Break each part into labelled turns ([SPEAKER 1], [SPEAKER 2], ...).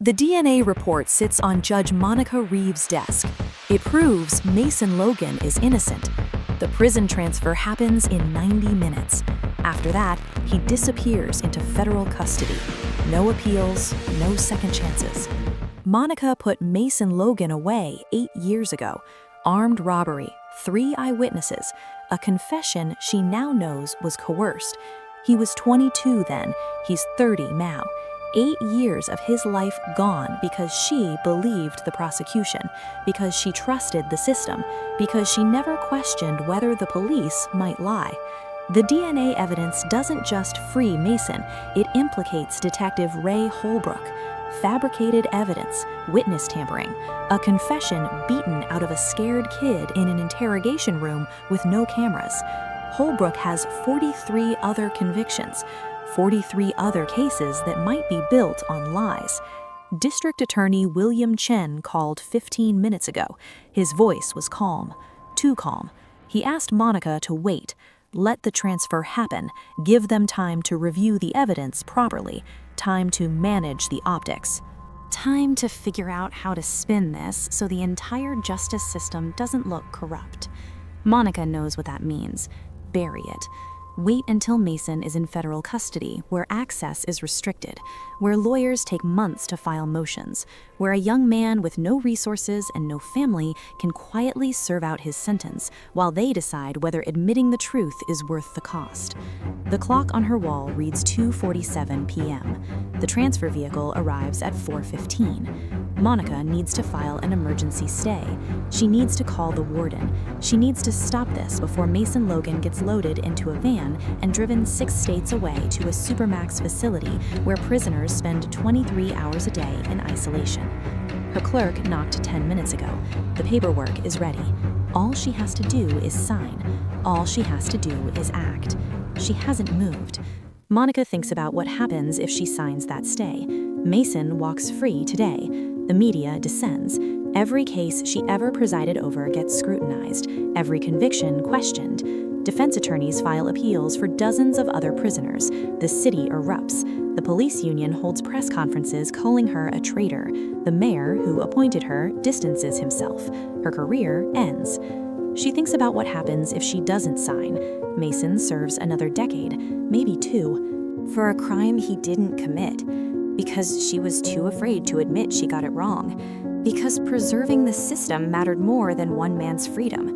[SPEAKER 1] The DNA report sits on Judge Monica Reeves' desk. It proves Mason Logan is innocent. The prison transfer happens in 90 minutes. After that, he disappears into federal custody. No appeals, no second chances. Monica put Mason Logan away 8 years ago. Armed robbery, 3 eyewitnesses, a confession she now knows was coerced. He was 22 then, he's 30 now. 8 years of his life gone because she believed the prosecution, because she trusted the system, because she never questioned whether the police might lie. The DNA evidence doesn't just free Mason, it implicates Detective Ray Holbrook. Fabricated evidence, witness tampering, a confession beaten out of a scared kid in an interrogation room with no cameras. Holbrook has 43 other convictions, 43 other cases that might be built on lies. District Attorney William Chen called 15 minutes ago. His voice was calm, too calm. He asked Monica to wait, let the transfer happen, give them time to review the evidence properly, time to manage the optics. Time to figure out how to spin this so the entire justice system doesn't look corrupt. Monica knows what that means. Bury it. Wait until Mason is in federal custody, where access is restricted, where lawyers take months to file motions, where a young man with no resources and no family can quietly serve out his sentence while they decide whether admitting the truth is worth the cost. The clock on her wall reads 2:47 p.m. The transfer vehicle arrives at 4:15. Monica needs to file an emergency stay. She needs to call the warden. She needs to stop this before Mason Logan gets loaded into a van and driven 6 states away to a Supermax facility where prisoners spend 23 hours a day in isolation. Her clerk knocked 10 minutes ago. The paperwork is ready. All she has to do is sign. All she has to do is act. She hasn't moved. Monica thinks about what happens if she signs that stay. Mason walks free today. The media descends. Every case she ever presided over gets scrutinized, every conviction questioned. Defense attorneys file appeals for dozens of other prisoners. The city erupts. The police union holds press conferences calling her a traitor. The mayor, who appointed her, distances himself. Her career ends. She thinks about what happens if she doesn't sign. Mason serves another decade, maybe 2, for a crime he didn't commit, because she was too afraid to admit she got it wrong, because preserving the system mattered more than one man's freedom.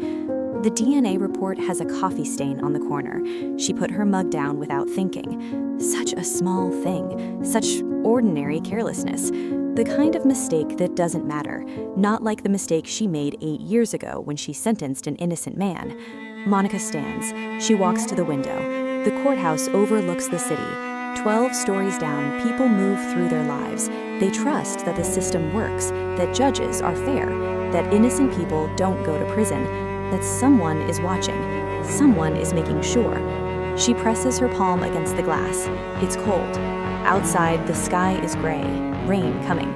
[SPEAKER 1] The DNA report has a coffee stain on the corner. She put her mug down without thinking. Such a small thing, such ordinary carelessness. The kind of mistake that doesn't matter, not like the mistake she made 8 years ago when she sentenced an innocent man. Monica stands. She walks to the window. The courthouse overlooks the city. 12 stories down, people move through their lives. They trust that the system works, that judges are fair, that innocent people don't go to prison, that someone is watching, someone is making sure. She presses her palm against the glass. It's cold. Outside, the sky is gray, rain coming.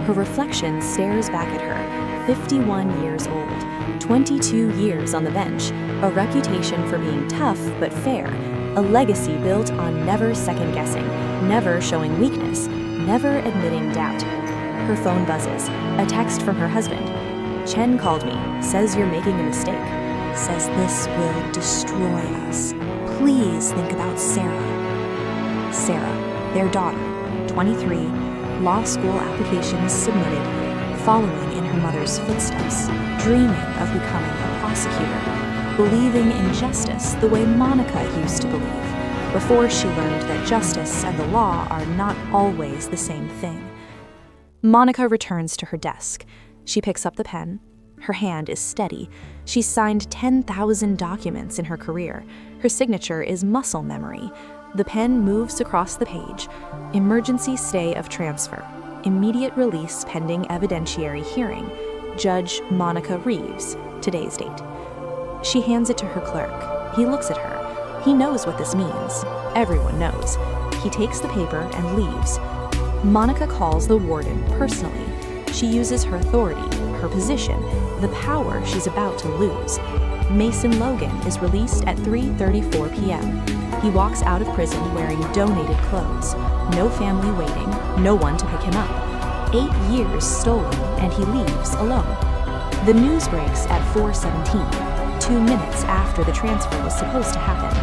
[SPEAKER 1] Her reflection stares back at her, 51 years old, 22 years on the bench, a reputation for being tough but fair, a legacy built on never second-guessing, never showing weakness, never admitting doubt. Her phone buzzes, a text from her husband. Chen called me, says you're making a mistake. Says this will destroy us. Please think about Sarah. Sarah, their daughter, 23, law school applications submitted, following in her mother's footsteps, dreaming of becoming a prosecutor, believing in justice the way Monica used to believe, before she learned that justice and the law are not always the same thing. Monica returns to her desk. She picks up the pen. Her hand is steady. She's signed 10,000 documents in her career. Her signature is muscle memory. The pen moves across the page. Emergency stay of transfer. Immediate release pending evidentiary hearing. Judge Monica Reeves. Today's date. She hands it to her clerk. He looks at her. He knows what this means. Everyone knows. He takes the paper and leaves. Monica calls the warden personally. She uses her authority, her position, the power she's about to lose. Mason Logan is released at 3:34 p.m. He walks out of prison wearing donated clothes. No family waiting, no one to pick him up. 8 years stolen, and he leaves alone. The news breaks at 4:17, 2 minutes after the transfer was supposed to happen.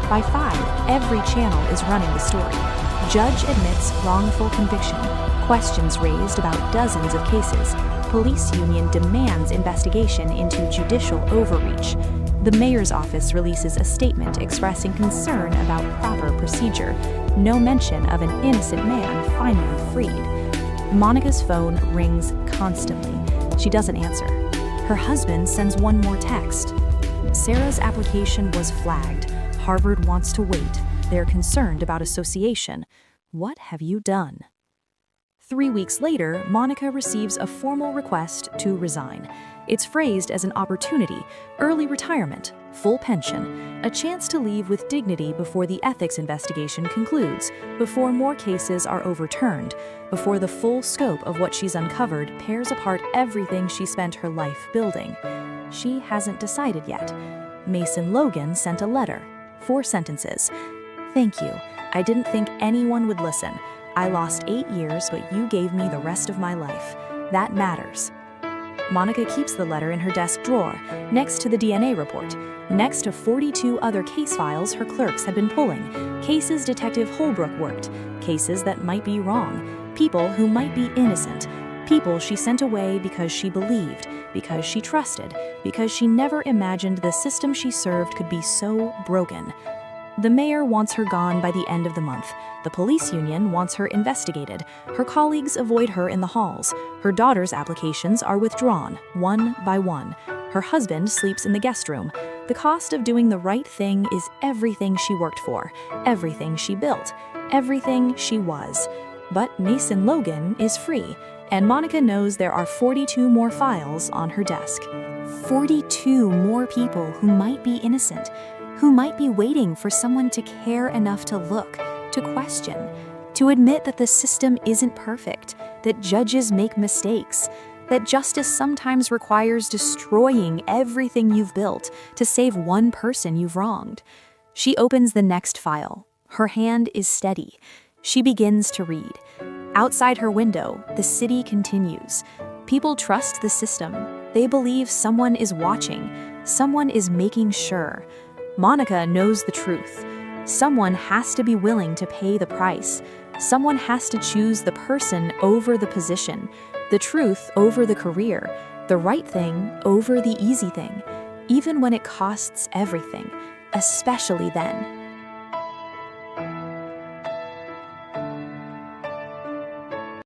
[SPEAKER 1] By 5, every channel is running the story. Judge admits wrongful conviction. Questions raised about dozens of cases. Police union demands investigation into judicial overreach. The mayor's office releases a statement expressing concern about proper procedure. No mention of an innocent man finally freed. Monica's phone rings constantly. She doesn't answer. Her husband sends one more text. Sarah's application was flagged. Harvard wants to wait. They're concerned about association. What have you done? 3 weeks later, Monica receives a formal request to resign. It's phrased as an opportunity, early retirement, full pension, a chance to leave with dignity before the ethics investigation concludes, before more cases are overturned, before the full scope of what she's uncovered tears apart everything she spent her life building. She hasn't decided yet. Mason Logan sent a letter. 4 sentences. "Thank you. I didn't think anyone would listen. I lost 8 years, but you gave me the rest of my life. That matters." Monica keeps the letter in her desk drawer, next to the DNA report, next to 42 other case files her clerks had been pulling, cases Detective Holbrook worked, cases that might be wrong, people who might be innocent, people she sent away because she believed, because she trusted, because she never imagined the system she served could be so broken. The mayor wants her gone by the end of the month. The police union wants her investigated. Her colleagues avoid her in the halls. Her daughter's applications are withdrawn, one by one. Her husband sleeps in the guest room. The cost of doing the right thing is everything she worked for, everything she built, everything she was. But Mason Logan is free, and Monica knows there are 42 more files on her desk. 42 more people who might be innocent, who might be waiting for someone to care enough to look, to question, to admit that the system isn't perfect, that judges make mistakes, that justice sometimes requires destroying everything you've built to save one person you've wronged. She opens the next file. Her hand is steady. She begins to read. Outside her window, the city continues. People trust the system. They believe someone is watching. Someone is making sure. Monica knows the truth. Someone has to be willing to pay the price. Someone has to choose the person over the position, the truth over the career, the right thing over the easy thing, even when it costs everything, especially then.